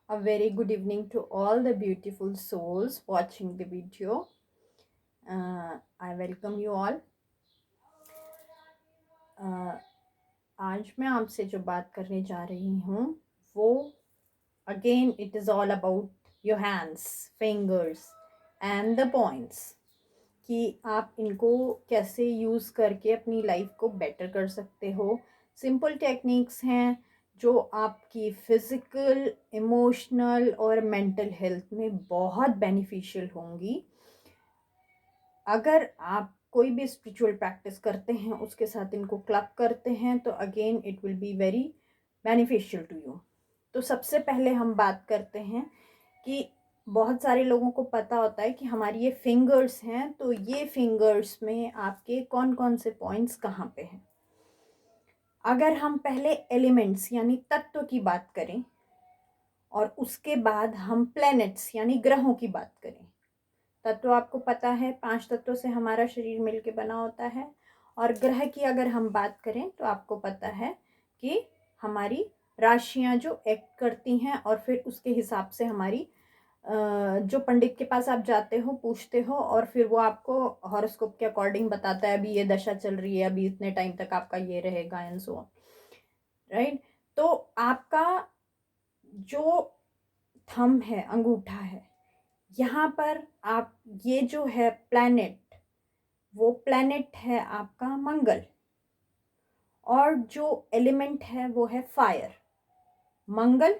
A very good evening to all the beautiful souls watching the video. I welcome you all. आज मैं आपसे जो बात करने जा रही हूँ वो again it is all about your hands, fingers and the points, कि आप इनको कैसे यूज़ करके अपनी लाइफ को बेटर कर सकते हो. सिंपल टेक्निक्स हैं जो आपकी फिज़िकल, इमोशनल और मेंटल हेल्थ में बहुत बेनिफिशियल होंगी. अगर आप कोई भी स्पिरिचुअल प्रैक्टिस करते हैं उसके साथ इनको क्लब करते हैं तो again it will be very beneficial to you. तो सबसे पहले हम बात करते हैं कि बहुत सारे लोगों को पता होता है कि हमारी ये फिंगर्स हैं, तो ये फिंगर्स में आपके कौन कौन से पॉइंट्स कहाँ पे हैं. अगर हम पहले एलिमेंट्स यानी तत्व की बात करें और उसके बाद हम प्लैनेट्स यानी ग्रहों की बात करें. तत्व आपको पता है 5 तत्वों से हमारा शरीर मिलके बना होता है. और ग्रह की अगर हम बात करें तो आपको पता है कि हमारी राशियां जो एक्ट करती हैं और फिर उसके हिसाब से हमारी जो पंडित के पास आप जाते हो, पूछते हो और फिर वो आपको हॉरोस्कोप के अकॉर्डिंग बताता है अभी ये दशा चल रही है, अभी इतने टाइम तक आपका ये रहेगा एंड सो ऑन, राइट. तो आपका जो थंब है, अंगूठा है, यहाँ पर आप ये जो है प्लैनेट, वो प्लैनेट है आपका मंगल. और जो एलिमेंट है वो है फायर, मंगल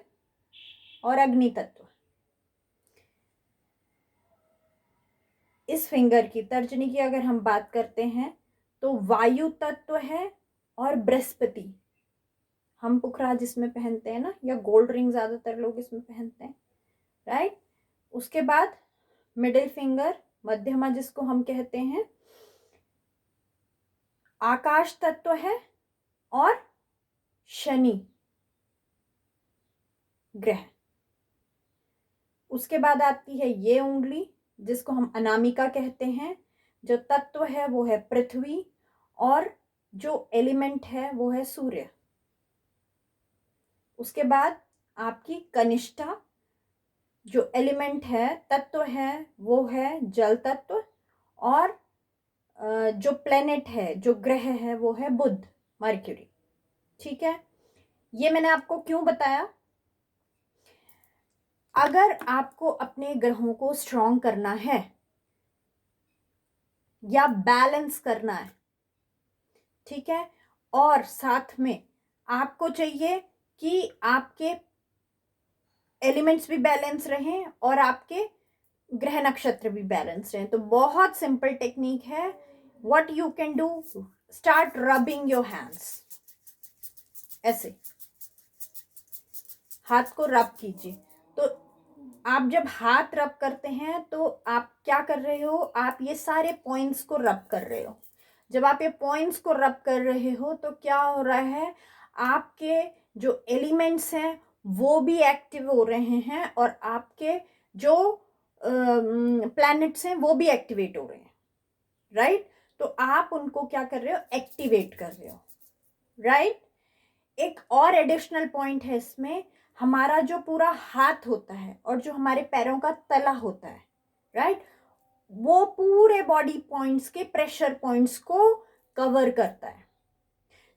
और अग्नि तत्व. इस फिंगर की, तर्जनी की अगर हम बात करते हैं तो वायु तत्व है और बृहस्पति. हम पुखराज इसमें पहनते हैं ना, या गोल्ड रिंग ज्यादातर लोग इसमें पहनते हैं, राइट. उसके बाद मिडिल फिंगर, मध्यमा जिसको हम कहते हैं, आकाश तत्व है और शनि ग्रह. उसके बाद आती है ये उंगली जिसको हम अनामिका कहते हैं. जो तत्व है वो है पृथ्वी और जो एलिमेंट है वो है सूर्य. उसके बाद आपकी कनिष्ठा, जो एलिमेंट है, तत्व है, वो है जल तत्व. और जो प्लेनेट है, जो ग्रह है, वो है बुध, मर्क्यूरी. ठीक है, ये मैंने आपको क्यों बताया. अगर आपको अपने ग्रहों को स्ट्रॉन्ग करना है या बैलेंस करना है, ठीक है, और साथ में आपको चाहिए कि आपके एलिमेंट्स भी बैलेंस रहें और आपके ग्रह नक्षत्र भी बैलेंस रहें, तो बहुत सिंपल टेक्निक है. What you can do, start rubbing your hands. ऐसे हाथ को रब कीजिए. तो आप जब हाथ रब करते हैं तो आप क्या कर रहे हो, आप ये सारे पॉइंट्स को रब कर रहे हो. जब आप ये पॉइंट्स को रब कर रहे हो तो क्या हो रहा है, आपके जो एलिमेंट्स हैं वो भी एक्टिव हो रहे हैं और आपके जो प्लैनेट्स हैं वो भी एक्टिवेट हो रहे हैं, राइट. तो आप उनको क्या कर रहे हो, एक्टिवेट कर रहे हो, राइट. एक और एडिशनल पॉइंट है इसमें, हमारा जो पूरा हाथ होता है और जो हमारे पैरों का तला होता है, राइट, वो पूरे बॉडी पॉइंट्स के प्रेशर पॉइंट्स को कवर करता है.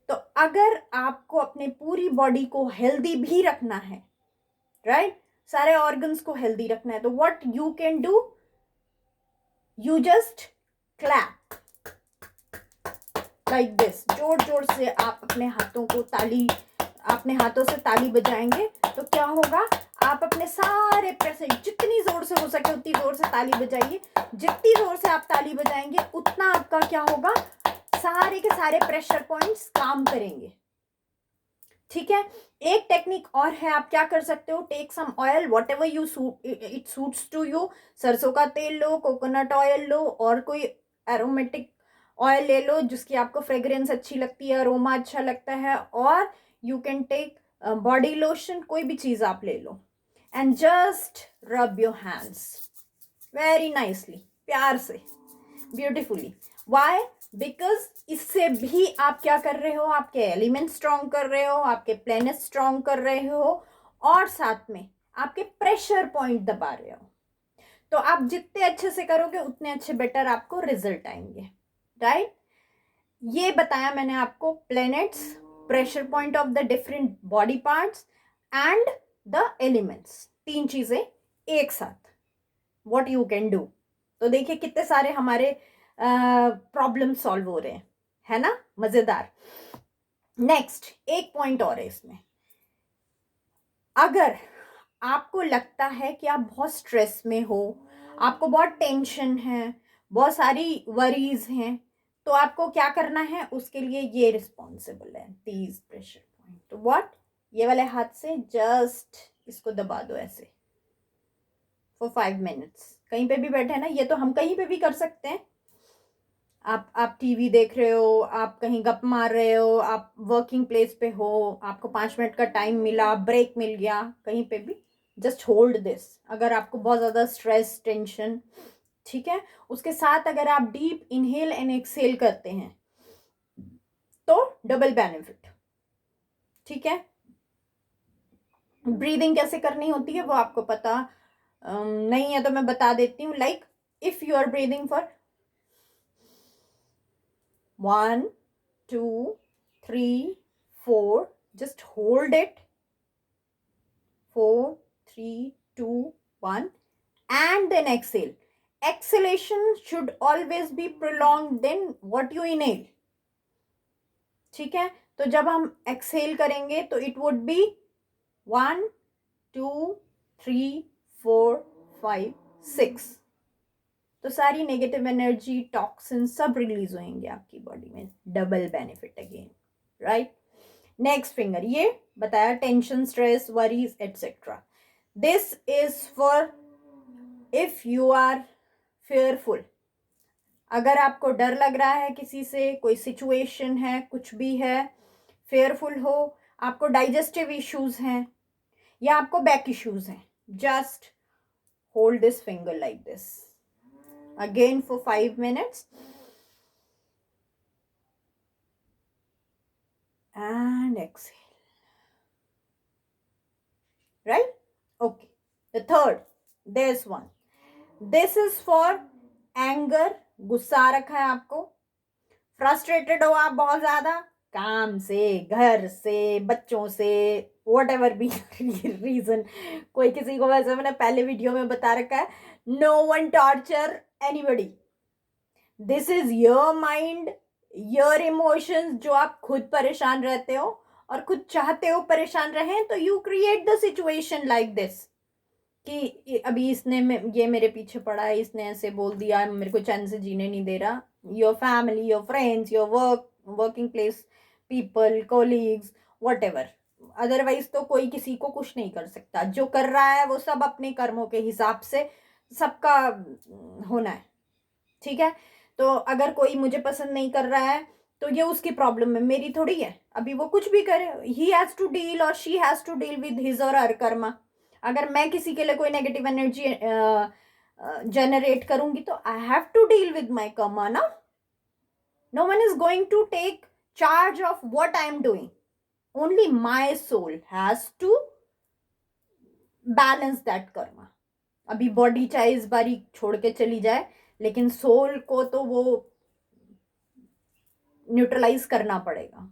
तो अगर आपको अपने पूरी बॉडी को हेल्दी भी रखना है, राइट, सारे ऑर्गन्स को हेल्दी रखना है, तो what you can do, you just clap like this. जोर जोर से आप अपने हाथों को अपने हाथों से ताली बजाएंगे तो क्या होगा, आप अपने सारे प्रेशर, जितनी जोर से हो सके उतनी जोर से ताली बजाइए. जितनी जोर से आप ताली बजाएंगे उतना आपका क्या होगा, सारे के सारे प्रेशर पॉइंट्स काम करेंगे. ठीक है. एक टेक्निक और है, आप क्या कर सकते हो, take some oil, whatever you it suits to you. सरसों का तेल लो, कोकोनट ऑयल लो, और कोई एरोमेटिक ऑयल ले लो जिसकी आपको फ्रेग्रेंस अच्छी लगती है, अरोमा अच्छा लगता है. और you can take body lotion, कोई भी चीज आप ले लो and just rub your hands very nicely, प्यार से, ब्यूटिफुली. वाई, बिकॉज इससे भी आप क्या कर रहे हो, आपके एलिमेंट स्ट्रॉन्ग कर रहे हो, आपके प्लैनेट स्ट्रॉन्ग कर रहे हो, और साथ में आपके प्रेशर पॉइंट दबा रहे हो। तो आप जितने अच्छे से करोगे उतने अच्छे बेटर आपको रिजल्ट आएंगे, राइट। ये बताया मैंने आपको, planets, pressure point of the different body parts and the elements, 3 चीजें एक साथ, व्हाट यू कैन डू। तो देखिए कितने सारे हमारे प्रॉब्लम सॉल्व हो रहे हैं, है ना, मजेदार। नेक्स्ट एक पॉइंट और है इसमें, अगर आपको लगता है कि आप बहुत स्ट्रेस में हो, आपको बहुत टेंशन है, बहुत सारी वरीज हैं, तो आपको क्या करना है, उसके लिए ये रिस्पॉन्सिबल है, दीज प्रेशर पॉइंट। तो व्हाट, ये वाले हाथ से जस्ट इसको दबा दो ऐसे फॉर 5 मिनट्स। कहीं पे भी बैठे हैं ना, ये तो हम कहीं पे भी कर सकते हैं। आप टीवी देख रहे हो, आप कहीं गप मार रहे हो, आप वर्किंग प्लेस पे हो, आपको 5 मिनट का टाइम मिला, ब्रेक मिल गया, कहीं पे भी जस्ट होल्ड दिस। अगर आपको बहुत ज़्यादा स्ट्रेस, टेंशन, ठीक है, उसके साथ अगर आप डीप इनहेल एंड एक्सहेल करते हैं तो डबल बेनिफिट, ठीक है। ब्रीदिंग कैसे करनी होती है वो आपको पता नहीं है तो मैं बता देती हूँ। Like if you are breathing for 1 2 3 4, just hold it, 4 3 2 1, and then exhale. Exhalation should always be prolonged than what you inhale, ठीक है। तो जब हम एक्सहेल करेंगे तो इट वुड बी 1 2 3 4 5 6, तो सारी नेगेटिव एनर्जी, टॉक्सिन सब रिलीज होंगे आपकी बॉडी में, double benefit again, right. Next finger, ये बताया tension, stress, worries etcetera. This is for if you are fearful, अगर आपको डर लग रहा है किसी से, कोई सिचुएशन है, कुछ भी है, फेयरफुल हो, आपको डाइजेस्टिव इश्यूज हैं या आपको बैक इश्यूज हैं, just hold this finger like this again for 5 minutes and exhale, right? Okay, the third, this one, this is for anger, गुस्सा रखा है आपको, फ्रस्ट्रेटेड हो आप बहुत ज्यादा, काम से, घर से, बच्चों से, वट एवर बी रीजन। कोई किसी को, वैसे मैंने पहले वीडियो में बता रखा है, no one torture anybody, this is your mind, your emotions, जो आप खुद परेशान रहते हो और खुद चाहते हो परेशान रहें, तो you create the situation like this कि अभी इसने ये मेरे पीछे पड़ा है, इसने ऐसे बोल दिया, मेरे को चैन से जीने नहीं दे रहा। Your family, your friends, your working place people, colleagues, what ever, otherwise तो कोई किसी को कुछ नहीं कर सकता। जो कर रहा है वो सब अपने कर्मों के हिसाब से सबका होना है, ठीक है। तो अगर कोई मुझे पसंद नहीं कर रहा है तो ये उसकी प्रॉब्लम है, मेरी थोड़ी है। अभी वो कुछ भी करे, ही हैज टू डील और she has to deal with his और हर कर्मा। अगर मैं किसी के लिए कोई नेगेटिव एनर्जी जनरेट करूंगी तो I have to deal with my karma ना। No one is going to take charge of what I am doing, only my soul has to balance that karma. अभी बॉडी चाहे इस बारी छोड़ के चली जाए, लेकिन सोल को तो वो न्यूट्रलाइज करना पड़ेगा,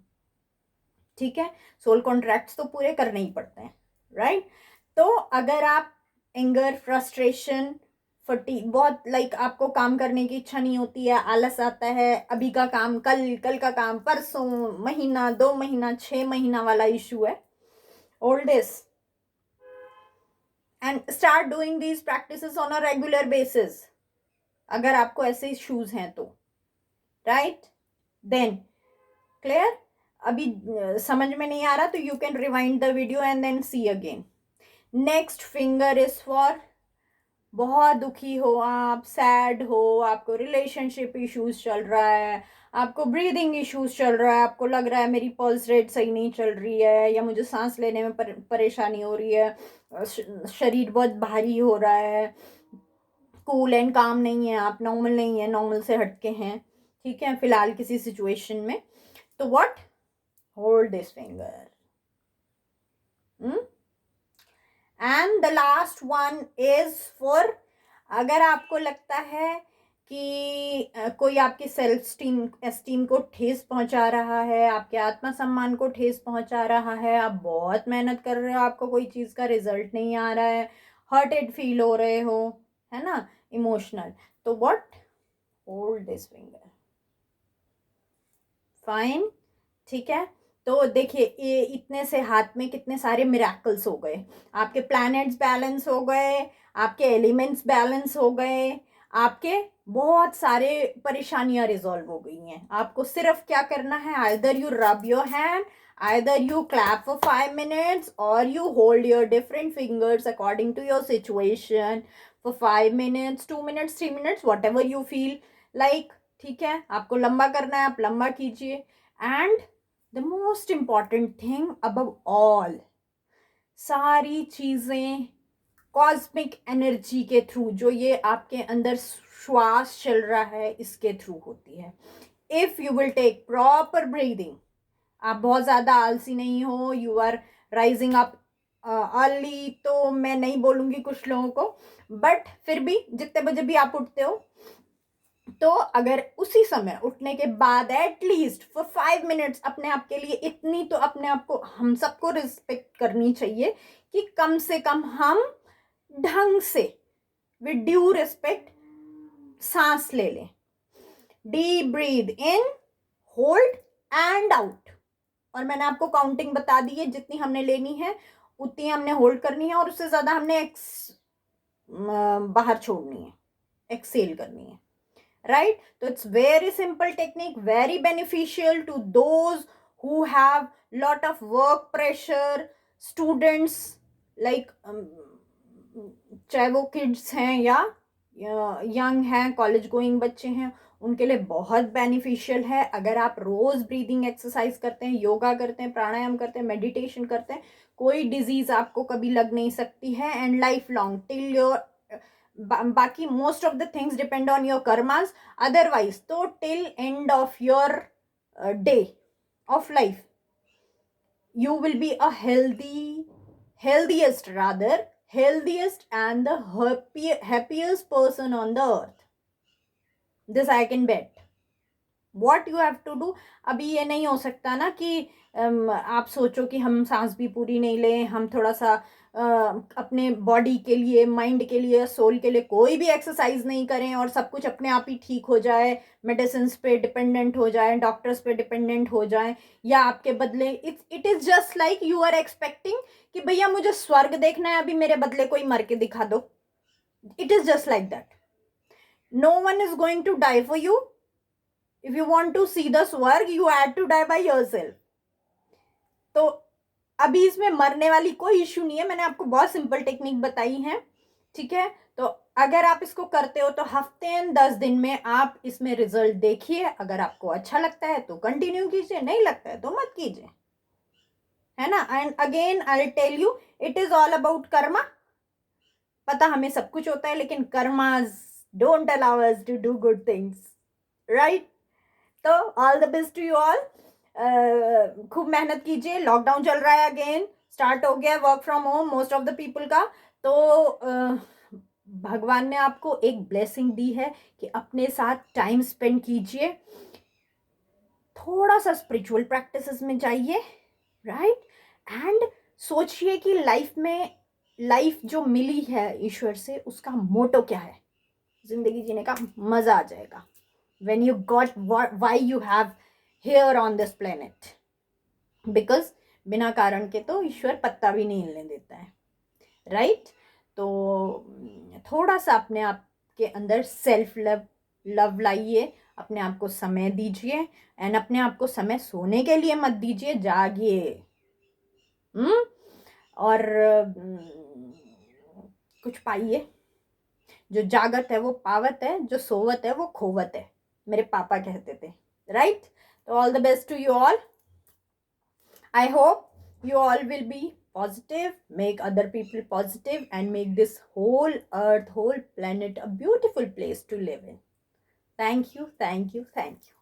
ठीक है। सोल कॉन्ट्रैक्ट्स तो पूरे करने ही पड़ते हैं, राइट। तो अगर आप एंगर, फ्रस्ट्रेशन, फटीग, बहुत लाइक आपको काम करने की इच्छा नहीं होती है, आलस आता है, अभी का काम कल, कल का काम परसों, महीना, 2 महीना, 6 महीना वाला इशू है, hold this and start doing these practices on a regular basis, अगर आपको ऐसे इश्यूज हैं तो, राइट। देन क्लियर, अभी समझ में नहीं आ रहा तो you can rewind the video and then see again. Next finger is for बहुत दुखी हो आप, सैड हो, आपको रिलेशनशिप इश्यूज चल रहा है, आपको ब्रीदिंग इश्यूज चल रहा है, आपको लग रहा है मेरी पल्स रेट सही नहीं चल रही है, या मुझे सांस लेने में परेशानी हो रही है, शरीर बहुत भारी हो रहा है, कूल एंड काम नहीं है, आप नॉर्मल नहीं है, नॉर्मल से हटके हैं, ठीक है, फिलहाल किसी सिचुएशन में, तो what, hold this finger and the last one is for, अगर आपको लगता है कि कोई आपकी सेल्फ एस्टीम को ठेस पहुंचा रहा है, आपके आत्मसम्मान को ठेस पहुंचा रहा है, आप बहुत मेहनत कर रहे हो, आपको कोई चीज़ का रिजल्ट नहीं आ रहा है, हर्टेड फील हो रहे हो, है ना, इमोशनल, तो what, hold this finger, fine, ठीक है। तो देखिए ये इतने से हाथ में कितने सारे मिराकल्स हो गए, आपके प्लैनेट्स बैलेंस हो गए, आपके एलिमेंट्स बैलेंस हो गए, आपके बहुत सारे परेशानियां रिजॉल्व हो गई हैं। आपको सिर्फ क्या करना है, either you rub your hand, either you clap for 5 minutes, और you hold your different fingers according to your situation for 5 minutes, 2 minutes, 3 minutes, whatever you feel like, ठीक है। आपको लंबा करना है, आप लंबा कीजिए। And the most important thing above all, सारी चीजें कॉस्मिक एनर्जी के थ्रू, जो ये आपके अंदर श्वास चल रहा है इसके थ्रू होती है। If you will take proper breathing, आप बहुत ज्यादा आलसी नहीं हो, you are rising up early, तो मैं नहीं बोलूंगी कुछ लोगों को, बट फिर भी जितने बजे भी आप उठते हो, तो अगर उसी समय उठने के बाद एटलीस्ट फॉर 5 minutes अपने आप के लिए, इतनी तो अपने आप को हम सबको रिस्पेक्ट करनी चाहिए कि कम से कम हम ढंग से विद ड्यू रिस्पेक्ट सांस ले लें। Deep breathe in, hold and out, और मैंने आपको काउंटिंग बता दी है, जितनी हमने लेनी है उतनी हमने होल्ड करनी है, और उससे ज्यादा हमने बाहर छोड़नी है, एक्सेल करनी है, right? So it's very simple technique, very beneficial to those who have lot of work pressure, students, like चाहे वो किड्स हैं या यंग हैं, कॉलेज गोइंग बच्चे हैं, उनके लिए बहुत बेनिफिशियल है। अगर आप रोज ब्रीदिंग एक्सरसाइज करते हैं, योगा करते हैं, प्राणायाम करते हैं, मेडिटेशन करते हैं, कोई डिजीज आपको कभी लग नहीं सकती है, and life long till your, बाकी most of the things depend on your karmas, otherwise तो till end of your day of life you will be a healthiest rather, healthiest and the happiest person on the earth. This I can bet. What you have to do, अभी ये नहीं हो सकता ना कि आप सोचो कि हम सांस भी पूरी नहीं लें, हम थोड़ा सा अपने बॉडी के लिए, माइंड के लिए, सोल के लिए कोई भी एक्सरसाइज नहीं करें और सब कुछ अपने आप ही ठीक हो जाए, मेडिसिन पे डिपेंडेंट हो जाए, डॉक्टर्स पे डिपेंडेंट हो जाए, या आपके बदले it is just like you are expecting कि भैया मुझे स्वर्ग देखना है, अभी मेरे बदले कोई मर के दिखा दो। It is just like that, no one is going to die for you. If you want to see the स्वर्ग, you had to die by yourself. तो अभी इसमें मरने वाली कोई इश्यू नहीं है, मैंने आपको बहुत सिंपल टेक्निक बताई है, ठीक है। तो अगर आप इसको करते हो तो हफ्ते 10 दिन में आप इसमें रिजल्ट देखिए। अगर आपको अच्छा लगता है तो कंटिन्यू कीजिए, नहीं लगता है तो मत कीजिए, है ना। And again I tell you, it is all about karma. पता हमें सब कुछ होता है, लेकिन karmas don't allow us to do good things, right. तो all the best to you all, खूब मेहनत कीजिए। लॉकडाउन चल रहा है, अगेन स्टार्ट हो गया work from home most of the people का, तो भगवान ने आपको एक ब्लेसिंग दी है कि अपने साथ टाइम स्पेंड कीजिए, थोड़ा सा स्पिरिचुअल प्रैक्टिसेस में जाइए, राइट। एंड सोचिए कि लाइफ जो मिली है ईश्वर से, उसका मोटो क्या है, जिंदगी जीने का मजा आ जाएगा when you got why you have here on this planet, because बिना कारण के तो ईश्वर पत्ता भी नहीं हिलने देता है, राइट। तो थोड़ा सा अपने आप के अंदर सेल्फ लव लाइए, अपने आप को समय दीजिए, एंड अपने आप को समय सोने के लिए मत दीजिए, जागिए। और कुछ पाइए। जो जागत है वो पावत है, जो सोवत है वो खोवत है, मेरे पापा कहते थे, राइट। तो all the best to you all, I hope you all will be positive, make other people positive, and make this whole earth, whole planet a beautiful place to live in. Thank you, thank you, thank you.